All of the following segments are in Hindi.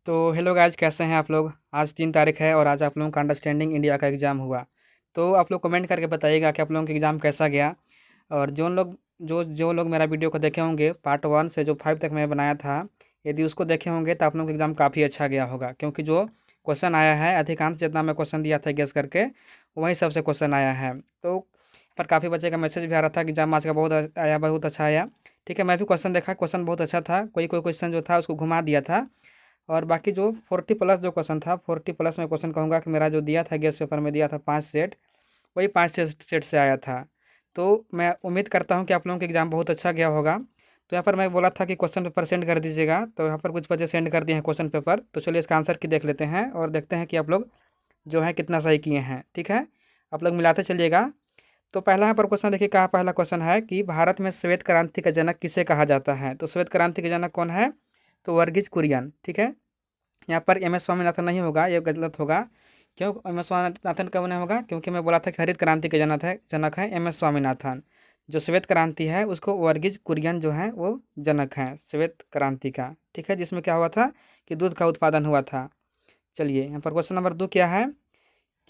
तो हेलो गाइज, कैसे हैं आप लोग। आज 3 तारीख है और आज आप लोगों का अंडरस्टैंडिंग इंडिया का एग्ज़ाम हुआ। तो आप लोग कमेंट करके बताइएगा कि आप लोगों का एग्ज़ाम कैसा गया। और जो लोग मेरा वीडियो को देखे होंगे पार्ट 1 से जो 5 तक मैं बनाया था, यदि उसको देखे होंगे तो आप लोगों का एग्ज़ाम काफ़ी अच्छा गया होगा, क्योंकि जो क्वेश्चन आया है अधिकांश जितना मैं क्वेश्चन दिया था गेस करके वही सबसे क्वेश्चन आया है। तो पर काफ़ी बच्चे का मैसेज भी आ रहा था कि एग्ज़ाम आज का बहुत अच्छा आया। ठीक है, मैं भी क्वेश्चन देखा, क्वेश्चन बहुत अच्छा था। कोई कोई क्वेश्चन जो था उसको घुमा दिया था। और बाकी जो 40 प्लस जो क्वेश्चन था, 40 प्लस में क्वेश्चन कहूँगा कि मेरा जो दिया था गेस्ट पेपर में दिया था 5 सेट, वही 5 सेट से आया था। तो मैं उम्मीद करता हूँ कि आप लोगों का एग्ज़ाम बहुत अच्छा गया होगा। तो यहाँ पर मैं बोला था कि क्वेश्चन पेपर सेंड कर दीजिएगा, तो यहाँ पर कुछ बच्चे सेंड कर दिए हैं क्वेश्चन पेपर। तो चलिए इसका आंसर की देख लेते हैं और देखते हैं कि आप लोग जो है कितना सही किए हैं। ठीक है, आप लोग मिलाते चलिएगा। तो पहला यहाँ पर क्वेश्चन देखिए, कहा पहला क्वेश्चन है कि भारत में श्वेत क्रांति का जनक किसे कहा जाता है। तो श्वेत क्रांति के जनक कौन है? तो वर्गीज कुरियन। ठीक है, यहाँ पर एम एस स्वामीनाथन नहीं होगा, ये गलत होगा। क्यों एम एस स्वामीनाथन कब नहीं होगा? क्योंकि मैं बोला था कि हरित क्रांति के जनक है एम एस स्वामीनाथन। जो श्वेत क्रांति है उसको वर्गीज कुरियन जो है वो जनक हैं श्वेत क्रांति का। ठीक है, जिसमें क्या हुआ था कि दूध का उत्पादन हुआ था। चलिए यहाँ पर क्वेश्चन नंबर 2 क्या है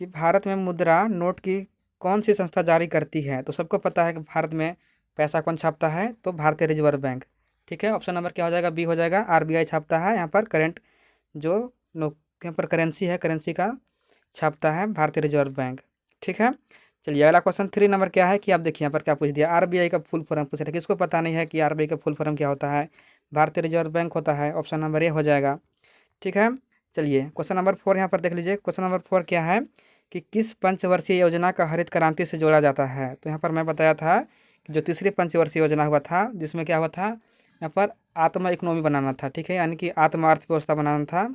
कि भारत में मुद्रा नोट की कौन सी संस्था जारी करती है। तो सबको पता है कि भारत में पैसा कौन छापता है, तो भारतीय रिजर्व बैंक। ठीक है, ऑप्शन नंबर क्या हो जाएगा? बी हो जाएगा, आरबीआई छापता है यहाँ पर करेंट जो नो यहाँ पर करेंसी है, करेंसी का छापता है भारतीय रिजर्व बैंक। ठीक है, चलिए अगला क्वेश्चन 3 नंबर क्या है कि आप देखिए यहाँ पर क्या पूछ दिया। आरबीआई का फुल फॉर्म पूछ रहे हैं, किसको पता नहीं है कि आरबीआई का फुल फॉर्म क्या होता है? भारतीय रिजर्व बैंक होता है, ऑप्शन नंबर ए हो जाएगा। ठीक है, चलिए क्वेश्चन नंबर 4 यहाँ पर देख लीजिए। क्वेश्चन नंबर 4 क्या है कि किस पंचवर्षीय योजना का हरित क्रांति से जोड़ा जाता है। तो यहाँ पर मैं बताया था कि जो तीसरी पंचवर्षीय योजना हुआ था, जिसमें क्या हुआ था यहाँ पर आत्मा इकोनॉमी बनाना था। ठीक है, यानी कि आत्म अर्थव्यवस्था बनाना था।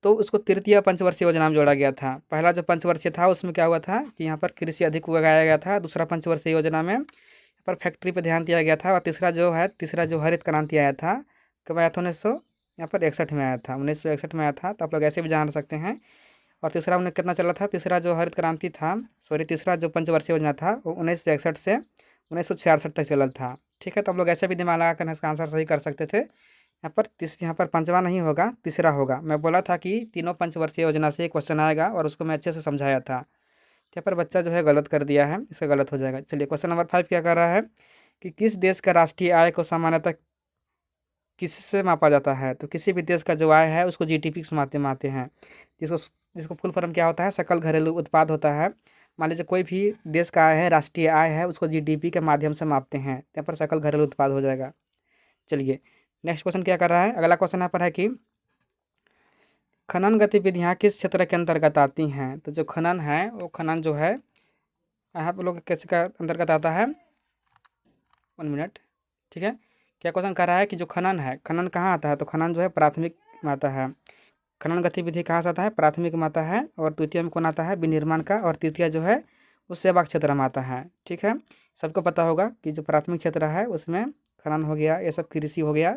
तो उसको तृतीय पंचवर्षीय योजना में जोड़ा गया था। पहला जो पंचवर्षीय था उसमें क्या हुआ था कि यहाँ पर कृषि अधिक उगाया गया था। दूसरा पंचवर्षीय योजना में यहाँ पर फैक्ट्री पर ध्यान दिया गया था। और तीसरा जो हरित क्रांति आया था, कब आया था? 1961 में आया था, 1961 में आया था। तो आप लोग ऐसे भी जान सकते हैं। और तीसरा उन्हें कितना चला था? तीसरा जो हरित क्रांति था, सॉरी, तीसरा जो पंचवर्षीय योजना था वो 1961 से 1966 तक चला था। ठीक है, तो आप लोग ऐसे भी दिमाग लगा कर इसका आंसर सही कर सकते थे। यहाँ पर पंचवा नहीं होगा, तीसरा होगा। मैं बोला था कि तीनों पंचवर्षीय योजना से एक क्वेश्चन आएगा और उसको मैं अच्छे से समझाया था। यहाँ पर बच्चा जो है गलत कर दिया है, इसका गलत हो जाएगा। चलिए क्वेश्चन नंबर 5 क्या कर रहा है कि किस देश का राष्ट्रीय आय को सामान्यतः किससे मापा जाता है। तो किसी भी देश का जो आय है उसको जीडीपी से मापते हैं, जिसको जिसको फुल फॉर्म क्या होता है? सकल घरेलू उत्पाद होता है। मान लीजिए कोई भी देश का आय है, राष्ट्रीय आय है, उसको जीडीपी के माध्यम से मापते हैं, यहाँ पर सकल घरेलू उत्पाद हो जाएगा। चलिए नेक्स्ट क्वेश्चन क्या कर रहा है, अगला क्वेश्चन यहाँ पर है कि खनन गतिविधियाँ किस क्षेत्र के अंतर्गत आती हैं। तो जो खनन है वो खनन जो है आप लोग कैसे का अंतर्गत आता है? 1 मिनट। ठीक है, क्या क्वेश्चन कर रहा है कि जो खनन है, खनन कहाँ आता है? तो खनन जो है प्राथमिक में आता है। खनन गतिविधि कहाँ से आता है? प्राथमिक में आता है। और द्वितीय में कौन आता है? विनिर्माण का। और तृतीय जो है उस सेवा क्षेत्र में आता है। ठीक है, सबको पता होगा कि जो प्राथमिक क्षेत्र है उसमें खनन हो गया, ये सब कृषि हो गया।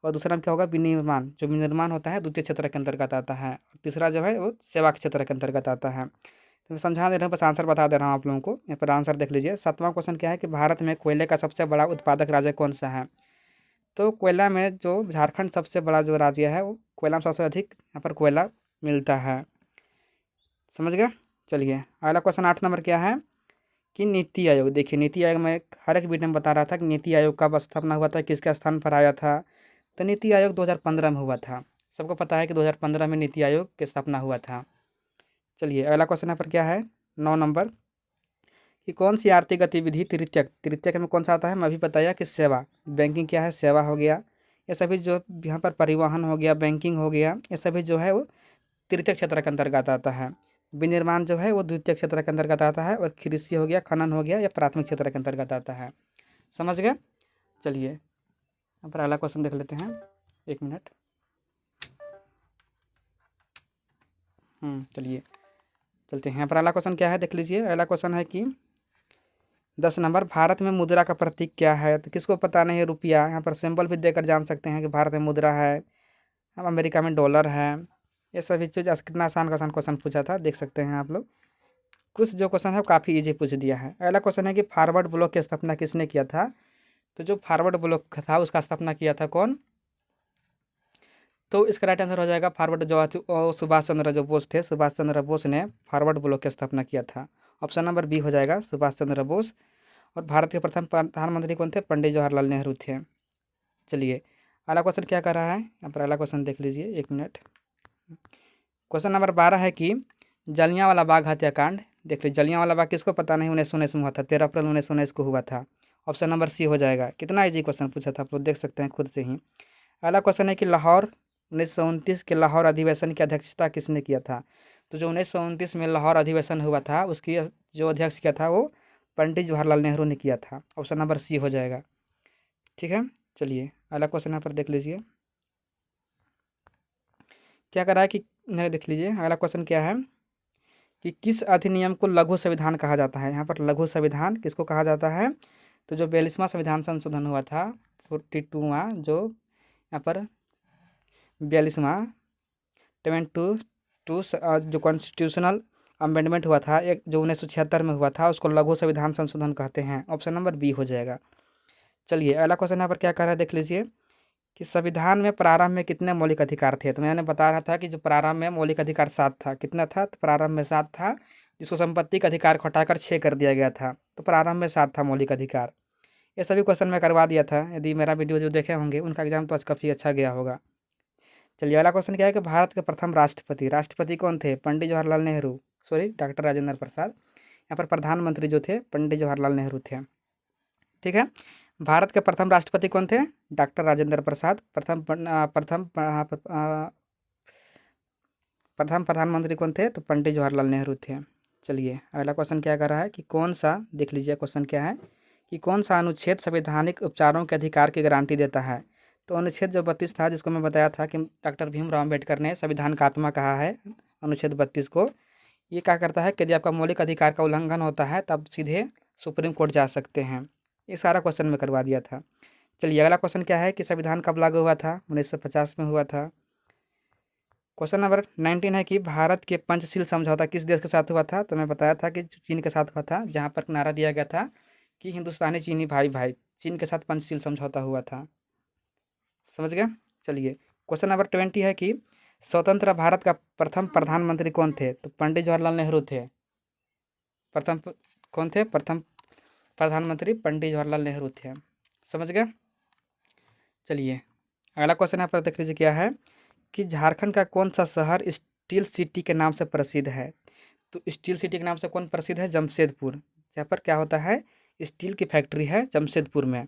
और दूसरा में क्या होगा? विनिर्माण। जो विनिर्माण होता है द्वितीय क्षेत्र के अंतर्गत आता है। और तीसरा जो है वो सेवा के क्षेत्र के अंतर्गत आता है। तो मैं समझा दे रहा हूँ, बस आंसर बता दे रहा हूँ आप लोगों को। यहाँ पर आंसर देख लीजिए। 7वां क्वेश्चन क्या है कि भारत में कोयले का सबसे बड़ा उत्पादक राज्य कौन सा है। तो कोयला में जो झारखंड सबसे बड़ा जो राज्य है, वो कोयला में सबसे अधिक यहाँ पर कोयला मिलता है। समझ गए? चलिए अगला क्वेश्चन 8 नंबर क्या है कि नीति आयोग। देखिए नीति आयोग में हर एक वीडियो में बता रहा था कि नीति आयोग कब स्थापना हुआ था, किसके स्थान पर आया था। तो नीति आयोग 2015 में हुआ था। सबको पता है कि 2015 में नीति आयोग की स्थापना हुआ था। चलिए अगला क्वेश्चन यहाँ पर क्या है 9 नंबर कि कौन सी आर्थिक गतिविधि तृतीयक तृतीयक में कौन सा आता है? मैं अभी बताया कि सेवा। बैंकिंग क्या है? सेवा हो गया। ये सभी जो यहाँ पर परिवहन हो गया, बैंकिंग हो गया, ये सभी जो है वो तृतीय क्षेत्र के अंतर्गत आता है। विनिर्माण जो है वो द्वितीय क्षेत्र के अंतर्गत आता है। और कृषि हो गया, खनन हो गया, या प्राथमिक क्षेत्र के अंतर्गत आता है। समझ गए? चलिए यहाँ पर अगला क्वेश्चन देख लेते हैं। 1 मिनट। चलिए चलते हैं। यहाँ पर अगला क्वेश्चन क्या है देख लीजिए। अगला क्वेश्चन है कि 10 नंबर भारत में मुद्रा का प्रतीक क्या है। तो किसको पता नहीं है? रुपया। यहाँ पर सिंबल भी देकर जान सकते हैं कि भारत में मुद्रा है, अब अमेरिका में डॉलर है। ये सभी चीज़ कितना आसान क्वेश्चन पूछा था, देख सकते हैं आप लोग। कुछ जो क्वेश्चन है वो काफ़ी इजी पूछ दिया है। अगला क्वेश्चन है कि फॉरवर्ड ब्लॉक की स्थापना किसने किया था। तो जो फॉरवर्ड ब्लॉक था उसका स्थापना किया था कौन? तो इसका राइट आंसर हो जाएगा फॉरवर्ड सुभाष चंद्र जो बोस थे, सुभाष चंद्र बोस ने फॉरवर्ड ब्लॉक की स्थापना किया था। ऑप्शन नंबर बी हो जाएगा सुभाष चंद्र बोस। और भारत के प्रथम प्रधानमंत्री कौन थे? पंडित जवाहरलाल नेहरू थे। चलिए अगला क्वेश्चन क्या कर रहा है, यहाँ पर अगला क्वेश्चन देख लीजिए, 1 मिनट। क्वेश्चन नंबर 12 है कि जलियांवाला बाग हत्याकांड, देख लीजिए जलियांवाला बाग किसको पता नहीं, 1919 में हुआ था, 13 अप्रैल 1919 को हुआ था। ऑप्शन नंबर सी हो जाएगा। कितना इजी क्वेश्चन पूछा था, आप लोग देख सकते हैं खुद से ही। अगला क्वेश्चन है कि लाहौर 1929 के लाहौर अधिवेशन की अध्यक्षता किसने किया था? तो जो 1929 में लाहौर अधिवेशन हुआ था उसकी जो अध्यक्ष किया था वो पंडित जवाहरलाल नेहरू ने किया था। ऑप्शन नंबर सी हो जाएगा। ठीक है, चलिए अगला क्वेश्चन यहाँ पर देख लीजिए क्या कर रहा है कि नहीं, देख लीजिए अगला क्वेश्चन क्या है कि किस अधिनियम को लघु संविधान कहा जाता है? यहाँ पर लघु संविधान किसको कहा जाता है? तो जो 42वां संविधान संशोधन हुआ था, 42वां जो यहाँ पर 42वां 22 जो कॉन्स्टिट्यूशनल अमेंडमेंट हुआ था एक जो 1976 में हुआ था, उसको लघु संविधान संशोधन कहते हैं। ऑप्शन नंबर बी हो जाएगा। चलिए अगला क्वेश्चन यहाँ पर क्या कर रहा है, देख लीजिए कि संविधान में प्रारंभ में कितने मौलिक अधिकार थे? तो मैंने बता रहा था कि जो प्रारंभ में मौलिक अधिकार 7 था। कितना था? तो प्रारंभ में 7 था, जिसको संपत्ति का अधिकार घटाकर 6 कर दिया गया था। तो प्रारंभ में 7 था मौलिक अधिकार। ये सभी क्वेश्चन मैं करवा दिया था, यदि मेरा वीडियो जो देखे होंगे उनका एग्जाम तो आज काफ़ी अच्छा गया होगा। चलिए अगला क्वेश्चन क्या है कि भारत के प्रथम राष्ट्रपति कौन थे? Pandit Jawaharlal Nehru, sorry doctor Rajendra Prasad. यहाँ पर प्रधानमंत्री जो थे पंडित जवाहरलाल नेहरू थे। ठीक है, भारत के प्रथम राष्ट्रपति कौन थे? डॉक्टर राजेंद्र प्रसाद। प्रथम प्रधानमंत्री कौन थे? तो पंडित जवाहरलाल नेहरू थे। चलिए अगला क्वेश्चन क्या कर रहा है कि कौन सा, देख लीजिए क्वेश्चन क्या है कि कौन सा अनुच्छेद संवैधानिक उपचारों के अधिकार की गारंटी देता है? तो अनुच्छेद जो 32 था, जिसको मैं बताया था कि डॉक्टर भीमराव अम्बेडकर ने संविधान का आत्मा कहा है अनुच्छेद 32 को। ये क्या करता है कि यदि आपका मौलिक अधिकार का उल्लंघन होता है तब सीधे सुप्रीम कोर्ट जा सकते हैं। ये सारा क्वेश्चन मैं करवा दिया था। चलिए अगला क्वेश्चन क्या है कि संविधान कब लागू हुआ था? 1950 में हुआ था। क्वेश्चन नंबर 19 है कि भारत के पंचशील समझौता किस देश के साथ हुआ था? तो मैं बताया था कि चीन के साथ हुआ था, जहाँ पर नारा दिया गया था कि हिंदुस्तानी चीनी भाई भाई। चीन के साथ पंचशील समझौता हुआ था, समझ गए। चलिए क्वेश्चन नंबर 20 है कि स्वतंत्र भारत का प्रथम प्रधानमंत्री कौन थे? तो पंडित जवाहरलाल नेहरू थे। प्रथम कौन थे? प्रथम प्रधानमंत्री पंडित जवाहरलाल नेहरू थे, समझ गए। चलिए अगला क्वेश्चन यहाँ पर देख लीजिए क्या है कि झारखंड का कौन सा शहर स्टील सिटी के नाम से प्रसिद्ध है? तो स्टील सिटी के नाम से कौन प्रसिद्ध है? जमशेदपुर। यहाँ पर क्या होता है? स्टील की फैक्ट्री है जमशेदपुर में।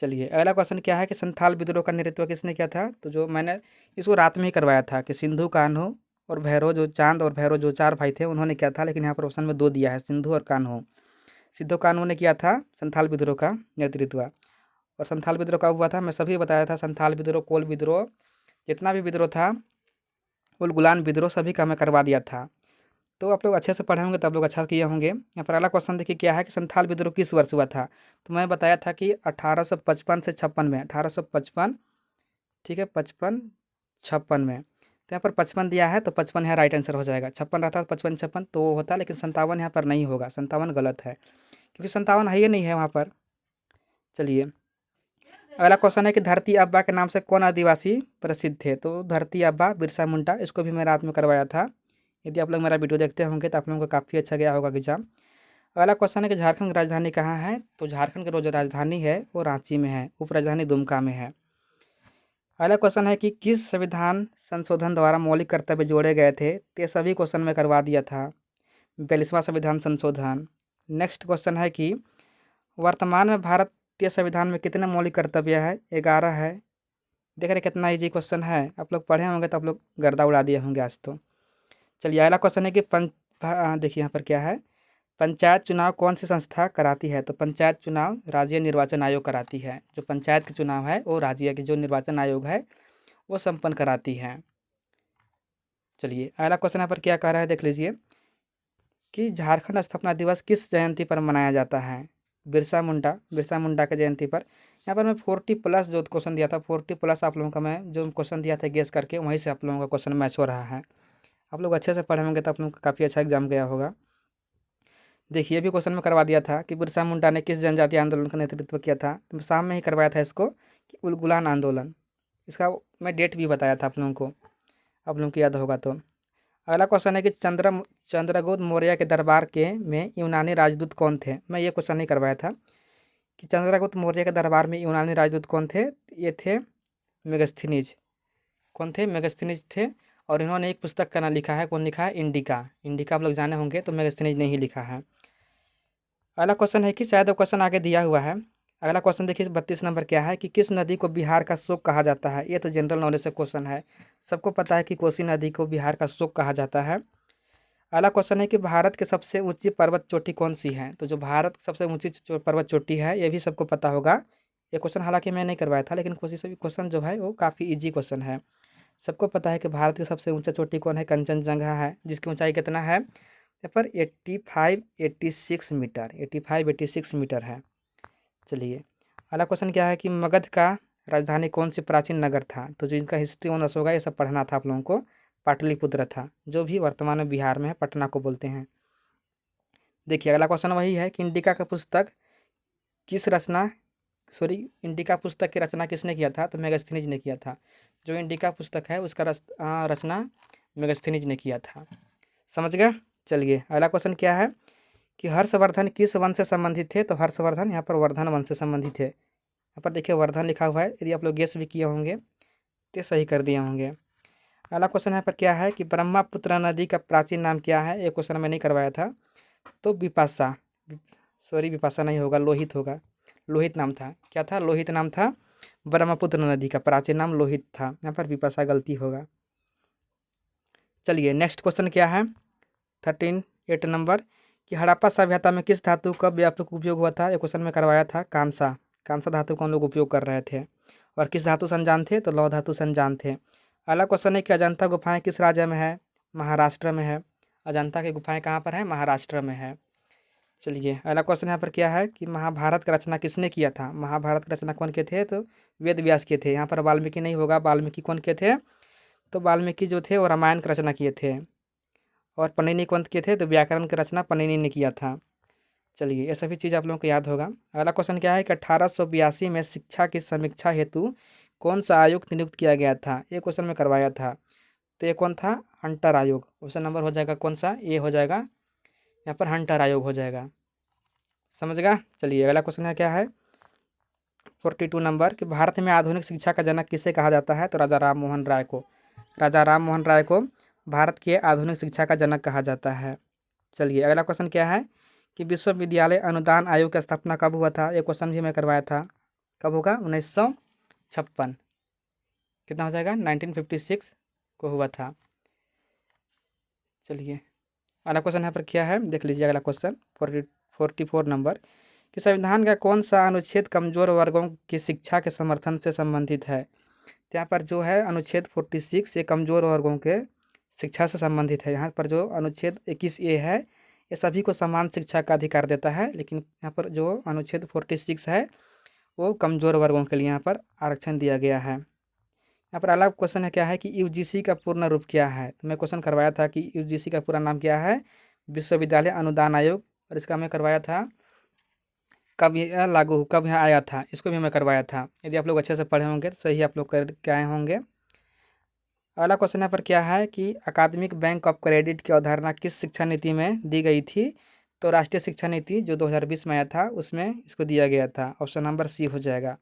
चलिए अगला क्वेश्चन क्या है कि संथाल विद्रोह का नेतृत्व किसने किया था? तो जो मैंने इसको रात में ही करवाया था कि सिंधु कान्हू और भैरव, जो चांद और भैरव जो 4 भाई थे उन्होंने किया था, लेकिन यहाँ पर ऑप्शन में 2 दिया है, सिंधु और कान्हू। सिद्धू कान्हू ने किया था संथाल विद्रोह का नेतृत्व। और संथाल विद्रोह कब हुआ था? मैं सभी बताया था, संथाल विद्रोह, कोल विद्रोह, जितना भी विद्रोह था, उलगुलान विद्रोह, सभी का मैं करवा दिया था। तो आप लोग अच्छे से पढ़े होंगे तो आप लोग अच्छा किए होंगे। यहाँ पर अगला क्वेश्चन देखिए क्या है कि संथाल विद्रोह किस वर्ष हुआ था? तो मैं बताया था कि 1855 से 56 में, 1855, ठीक है, 55 56 में। तो यहाँ पर 55 दिया है तो 55 यहाँ राइट आंसर हो जाएगा। 56 रहता तो 55 56 तो वो होता, लेकिन 57 यहाँ पर नहीं होगा, 57 गलत है क्योंकि 57 है ही नहीं है वहाँ पर। चलिए अगला क्वेश्चन है कि धरती आबा के नाम से कौन आदिवासी प्रसिद्ध थे? तो धरती आबा बिरसा मुंडा, इसको भी मैं रात में करवाया था। यदि आप लोग मेरा वीडियो देखते होंगे तो आप लोगों को काफ़ी अच्छा गया होगा एग्जाम। अगला क्वेश्चन है कि झारखंड की राजधानी कहाँ है? तो झारखंड की जो राजधानी है वो रांची में है, उप राजधानी दुमका में है। अगला क्वेश्चन है कि किस संविधान संशोधन द्वारा मौलिक कर्तव्य जोड़े गए थे? तो ये सभी क्वेश्चन में करवा दिया था, 42वां संविधान संशोधन। नेक्स्ट क्वेश्चन है कि वर्तमान में भारतीय संविधान में कितने मौलिक कर्तव्य है? 11 है। देख रहे कितना इजी क्वेश्चन है, आप लोग पढ़े होंगे तो आप लोग गर्दा उड़ा दिए होंगे आज तो। चलिए अगला क्वेश्चन है कि देखिए यहाँ पर क्या है, पंचायत चुनाव कौन सी संस्था कराती है? तो पंचायत चुनाव राज्य निर्वाचन आयोग कराती है। जो पंचायत के चुनाव है वो राज्य की जो निर्वाचन आयोग है वो संपन्न कराती है। चलिए अगला क्वेश्चन यहाँ पर क्या कह रहा है, देख लीजिए कि झारखंड स्थापना दिवस किस जयंती पर मनाया जाता है? बिरसा मुंडा के जयंती पर। यहाँ पर मैं 40+ जो क्वेश्चन दिया था, 40+ आप लोगों का मैं जो क्वेश्चन दिया था गेस करके, वहीं से आप लोगों का क्वेश्चन मैच हो रहा है। आप लोग अच्छे से पढ़े होंगे तो आप लोगों का काफ़ी अच्छा एग्जाम गया होगा। देखिए भी क्वेश्चन में करवा दिया था कि बिरसा मुंडा ने किस जनजातीय आंदोलन का नेतृत्व किया था? तो शाम में ही करवाया था इसको कि उलगुलान आंदोलन। इसका मैं डेट भी बताया था आप लोगों को, आप लोगों को याद होगा तो। अगला क्वेश्चन है कि चंद्रगुप्त मौर्य के दरबार के में यूनानी राजदूत कौन थे। मैं ये क्वेश्चन नहीं करवाया था कि चंद्रगुप्त मौर्य के दरबार में यूनानी राजदूत कौन थे। ये थे मेगस्थनीज। कौन थे? मेगस्थनीज थे। और इन्होंने एक पुस्तक का नाम लिखा है। कौन लिखा है? इंडिका। इंडिका आप लोग जाने होंगे, तो मेगस्थनीज ने ही लिखा है। अगला क्वेश्चन है कि शायद वो क्वेश्चन आगे दिया हुआ है। अगला क्वेश्चन देखिए 32 नंबर क्या है कि किस नदी को बिहार का शोक कहा जाता है। ये तो जनरल नॉलेज से क्वेश्चन है, सबको पता है कि कोसी नदी को बिहार का शोक कहा जाता है। अगला क्वेश्चन है कि भारत की सबसे ऊंची पर्वत चोटी कौन सी है। तो जो भारत की सबसे ऊंची पर्वत चोटी है, ये भी सबको पता होगा। ये क्वेश्चन हालांकि मैं नहीं करवाया था, लेकिन कोशिश से भी क्वेश्चन जो है वो काफ़ी इजी क्वेश्चन है। सबको पता है कि भारत की सबसे ऊंचा चोटी कौन है? कंचनजंगा है, जिसकी ऊंचाई कितना है यहाँ पर? 86 मीटर। 86 मीटर है। चलिए, अगला क्वेश्चन क्या है कि मगध का राजधानी कौन सी प्राचीन नगर था। तो जो इनका हिस्ट्री ऑनर्स होगा ये सब पढ़ना था आप लोगों को। पाटलिपुत्र था, जो भी वर्तमान में बिहार में है, पटना को बोलते हैं। देखिए अगला क्वेश्चन वही है कि इंडिका का पुस्तक किस रचना सॉरी इंडिका पुस्तक की रचना किसने किया था। तो मेगस्थनीज ने किया था। जो इंडिका पुस्तक है उसका रचना मेगस्थनीज ने किया था। समझ गए? चलिए, अगला क्वेश्चन क्या है कि हर्षवर्धन किस वन से संबंधित थे। तो हर्षवर्धन यहाँ पर वर्धन वन से संबंधित है। यहाँ पर देखिए वर्धन लिखा हुआ है। यदि आप लोग गेस भी किए होंगे तो सही कर दिए होंगे। अगला क्वेश्चन यहाँ पर क्या है कि ब्रह्मपुत्र नदी का प्राचीन नाम क्या है। ये क्वेश्चन मैं नहीं करवाया था। तो विपाशा, सॉरी विपाशा नहीं होगा, लोहित होगा। लोहित नाम था। क्या था? लोहित नाम था। ब्रह्मपुत्र नदी का प्राचीन नाम लोहित था। यहाँ पर विपाशा गलती होगा। चलिए नेक्स्ट क्वेश्चन क्या है 8 नंबर कि हड़प्पा सभ्यता में किस धातु का व्यापक उपयोग हुआ था। ये क्वेश्चन में करवाया था। कांसा। कांसा धातु का हम लोग उपयोग कर रहे थे। और किस धातु से अनजान थे? तो लौह धातु से अनजान थे। अगला क्वेश्चन है कि अजंता गुफाएं किस राज्य में है। महाराष्ट्र में है। अजंता की गुफाएं कहाँ पर है? महाराष्ट्र में है। चलिए, अगला क्वेश्चन यहाँ पर क्या है कि महाभारत का रचना किसने किया था। महाभारत का रचना कौन के थे? तो वेद व्यास के थे। यहाँ पर वाल्मीकि नहीं होगा। वाल्मीकि कौन के थे? तो वाल्मीकि जो थे वो रामायण की रचना किए थे। और पन्निनी कौन किए थे? तो व्याकरण की रचना पन्निनी ने किया था। चलिए, ये सभी चीज़ आप लोगों को याद होगा। अगला क्वेश्चन क्या है कि 1882 में शिक्षा की समीक्षा हेतु कौन सा आयोग नियुक्त किया गया था। ये क्वेश्चन में करवाया था। तो ये कौन था? हंटर आयोग। ऑप्शन नंबर हो जाएगा कौन सा? ये हो जाएगा यहाँ पर हंटर आयोग हो जाएगा। समझ गया? चलिए, अगला क्वेश्चन क्या है 42 नंबर कि भारत में आधुनिक शिक्षा का जनक किसे कहा जाता है। तो राजा राम मोहन राय को। राजा राम मोहन राय को भारत के आधुनिक शिक्षा का जनक कहा जाता है। चलिए, अगला क्वेश्चन क्या है कि विश्वविद्यालय अनुदान आयोग की स्थापना कब हुआ था। ये क्वेश्चन भी मैं करवाया था। कब होगा? 1956। कितना हो जाएगा? 1956 को हुआ था। चलिए, अगला क्वेश्चन यहाँ पर क्या है देख लीजिए। अगला क्वेश्चन 44 नंबर कि संविधान का कौन सा अनुच्छेद कमजोर वर्गों की शिक्षा के समर्थन से संबंधित है। तो यहाँ पर जो है अनुच्छेद 46 ये कमजोर वर्गों के शिक्षा से संबंधित है। यहाँ पर जो अनुच्छेद 21A है ये सभी को समान शिक्षा का अधिकार देता है। लेकिन यहाँ पर जो अनुच्छेद 46 है वो कमजोर वर्गों के लिए यहाँ पर आरक्षण दिया गया है। यहाँ पर अगला क्वेश्चन है क्या है कि यूजीसी का पूर्ण रूप क्या है। तो मैं क्वेश्चन करवाया था कि यूजीसी का पूरा नाम क्या है। विश्वविद्यालय अनुदान आयोग। और इसका मैं करवाया था कब यह लागू कब यहाँ आया था। इसको भी मैं करवाया था। यदि आप लोग अच्छे से पढ़े होंगे तो सही आप लोग करके आए होंगे। अगला क्वेश्चन यहाँ पर क्या है कि अकादमिक बैंक ऑफ क्रेडिट की अवधारणा किस शिक्षा नीति में दी गई थी। तो राष्ट्रीय शिक्षा नीति जो 2020 में आया था उसमें इसको दिया गया था। ऑप्शन नंबर सी हो जाएगा।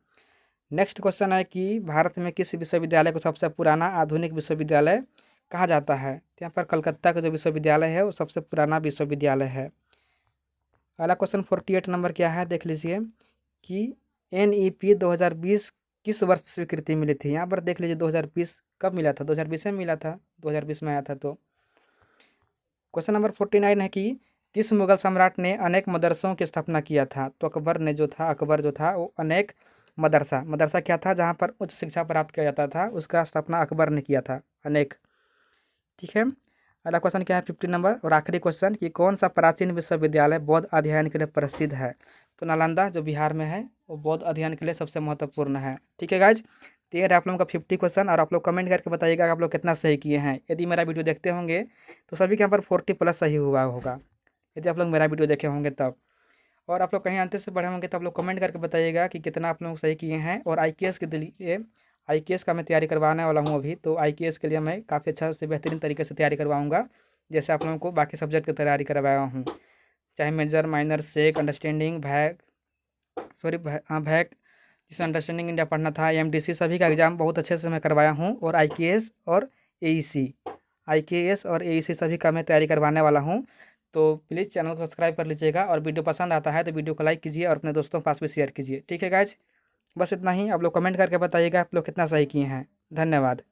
नेक्स्ट क्वेश्चन है कि भारत में किस विश्वविद्यालय को सबसे पुराना आधुनिक विश्वविद्यालय कहा जाता है। तो यहाँ पर कलकत्ता का जो विश्वविद्यालय है वो सबसे पुराना विश्वविद्यालय है। अगला क्वेश्चन 48 नंबर क्या है देख लीजिए कि NEP 2020 किस वर्ष स्वीकृति मिली थी। यहाँ पर देख लीजिए 2020 कब मिला था। 2020 में मिला था। 2020 में आया था। तो क्वेश्चन नंबर 49 है कि किस मुगल सम्राट ने अनेक मदरसों की स्थापना किया था। तो अकबर जो था वो अनेक मदरसा क्या था जहाँ पर उच्च शिक्षा प्राप्त किया जाता था, उसका स्थापना अकबर ने किया था अनेक। ठीक है, अगला क्वेश्चन क्या है 50 नंबर और आखिरी क्वेश्चन कि कौन सा प्राचीन विश्वविद्यालय बौद्ध अध्ययन के लिए प्रसिद्ध है। तो नालंदा जो बिहार में है वो बौद्ध अध्ययन के लिए सबसे महत्वपूर्ण है। ठीक है गाइज, तो ये आप लोगों का 50 क्वेश्चन और आप लोग कमेंट करके बताइएगा कि आप लोग कितना सही किए हैं। यदि मेरा वीडियो देखते होंगे तो सभी के यहाँ पर 40+ सही हुआ होगा, यदि आप लोग मेरा वीडियो देखे होंगे तब। और आप लोग कहीं अंत से पढ़े होंगे तो आप लोग कमेंट करके बताइएगा कि कितना आप लोग सही किए हैं। और IKS के लिए IKS का मैं तैयारी करवाने वाला हूँ अभी। तो IKS के लिए मैं काफ़ी अच्छा से बेहतरीन तरीके से तैयारी करवाऊँगा, जैसे आप लोगों को बाकी सब्जेक्ट की तैयारी करवाया हूँ, चाहे मेजर, माइनर, सेक, अंडरस्टैंडिंग, भैक, जिसे अंडरस्टैंडिंग इंडिया पढ़ना था, MDC, सभी का एग्ज़ाम बहुत अच्छे से मैं करवाया हूँ। और IKS और AEC सभी का मैं तैयारी करवाने वाला हूँ। तो प्लीज़ चैनल को सब्सक्राइब कर लीजिएगा, और वीडियो पसंद आता है तो वीडियो को लाइक कीजिए और अपने दोस्तों के पास भी शेयर कीजिए। ठीक है गाइज, बस इतना ही। आप लोग कमेंट करके बताइएगा आप लोग कितना सही किए हैं। धन्यवाद।